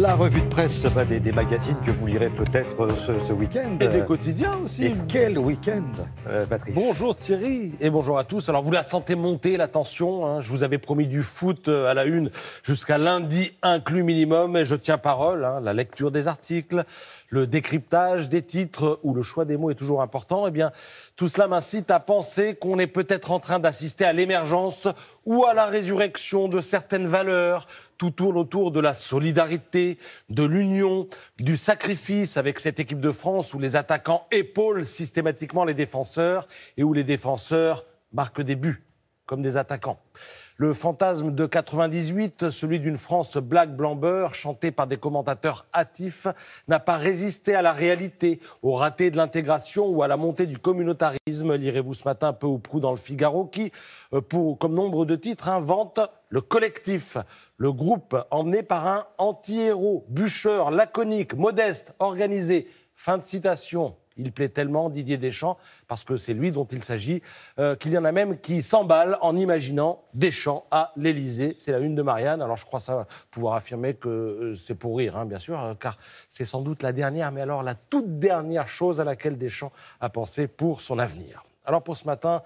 La revue de presse des magazines que vous lirez peut-être ce week-end. Et des quotidiens aussi. Et quel week-end, Patrice. Bonjour Thierry et bonjour à tous. Alors vous la sentez monter la tension, hein. Je vous avais promis du foot à la une jusqu'à lundi inclus minimum et je tiens parole, hein. La lecture des articles, le décryptage des titres où le choix des mots est toujours important. Eh bien, tout cela m'incite à penser qu'on est peut-être en train d'assister à l'émergence ou à la résurrection de certaines valeurs. Tout tourne autour de la solidarité, de l'union, du sacrifice avec cette équipe de France où les attaquants épaulent systématiquement les défenseurs et où les défenseurs marquent des buts, comme des attaquants. Le fantasme de 98, celui d'une France black blanc beurre, chanté par des commentateurs hâtifs, n'a pas résisté à la réalité, au raté de l'intégration ou à la montée du communautarisme. Lirez-vous ce matin peu ou prou dans le Figaro qui, comme nombre de titres, vante le collectif, le groupe emmené par un anti-héros, bûcheur, laconique, modeste, organisé. Fin de citation. Il plaît tellement, Didier Deschamps, parce que c'est lui dont il s'agit, qu'il y en a même qui s'emballent en imaginant Deschamps à l'Élysée. C'est la une de Marianne. Alors je crois ça pouvoir affirmer que c'est pour rire, hein, bien sûr, car c'est sans doute la dernière, mais alors la toute dernière chose à laquelle Deschamps a pensé pour son avenir. Alors pour ce matin,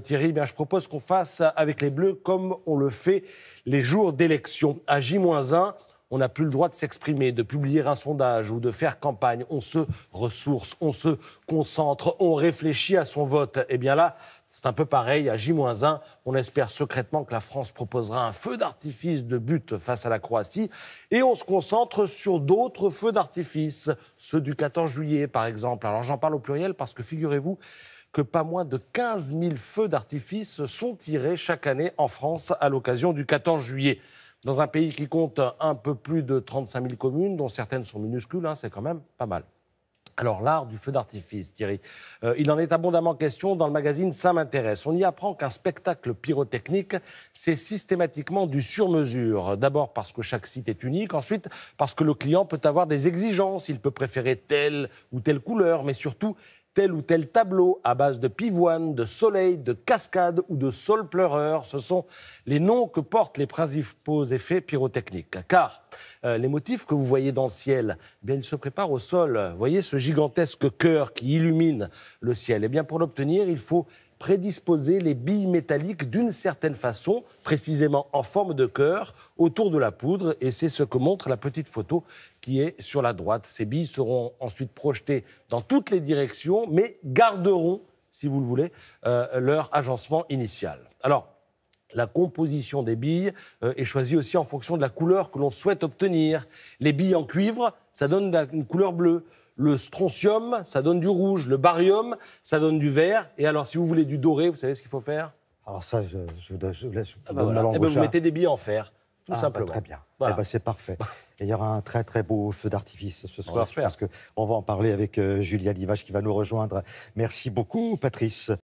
Thierry, je propose qu'on fasse avec les Bleus comme on le fait les jours d'élection. À J-1, on n'a plus le droit de s'exprimer, de publier un sondage ou de faire campagne. On se ressource, on se concentre, on réfléchit à son vote. Eh bien là, c'est un peu pareil. À J-1, on espère secrètement que la France proposera un feu d'artifice de but face à la Croatie. Et on se concentre sur d'autres feux d'artifice, ceux du 14 juillet par exemple. Alors j'en parle au pluriel parce que figurez-vous que pas moins de 15 000 feux d'artifice sont tirés chaque année en France à l'occasion du 14 juillet. Dans un pays qui compte un peu plus de 35 000 communes, dont certaines sont minuscules, hein, c'est quand même pas mal. Alors, l'art du feu d'artifice, Thierry, il en est abondamment question dans le magazine Ça m'intéresse. On y apprend qu'un spectacle pyrotechnique, c'est systématiquement du sur-mesure. D'abord parce que chaque site est unique, ensuite parce que le client peut avoir des exigences, il peut préférer telle ou telle couleur, mais surtout tel ou tel tableau à base de pivoine, de soleil, de cascade ou de sol pleureur. Ce sont les noms que portent les principaux effets pyrotechniques. Car les motifs que vous voyez dans le ciel, ils se préparent au sol. Vous voyez ce gigantesque cœur qui illumine le ciel. Eh bien, pour l'obtenir, il faut prédisposer les billes métalliques d'une certaine façon, précisément en forme de cœur, autour de la poudre. Et c'est ce que montre la petite photo qui est sur la droite. Ces billes seront ensuite projetées dans toutes les directions, mais garderont, si vous le voulez, leur agencement initial. Alors, la composition des billes est choisie aussi en fonction de la couleur que l'on souhaite obtenir. Les billes en cuivre, ça donne une couleur bleue. Le strontium, ça donne du rouge. Le barium, ça donne du vert. Et alors, si vous voulez du doré, vous savez ce qu'il faut faire ? Alors ça, je laisse donne ma langue au chat. Vous mettez des billes en fer, tout simplement. Très bien. Voilà. C'est parfait. Et il y aura un très très beau feu d'artifice ce soir. Je pense qu'on va en parler avec Julia Livage qui va nous rejoindre. Merci beaucoup, Patrice.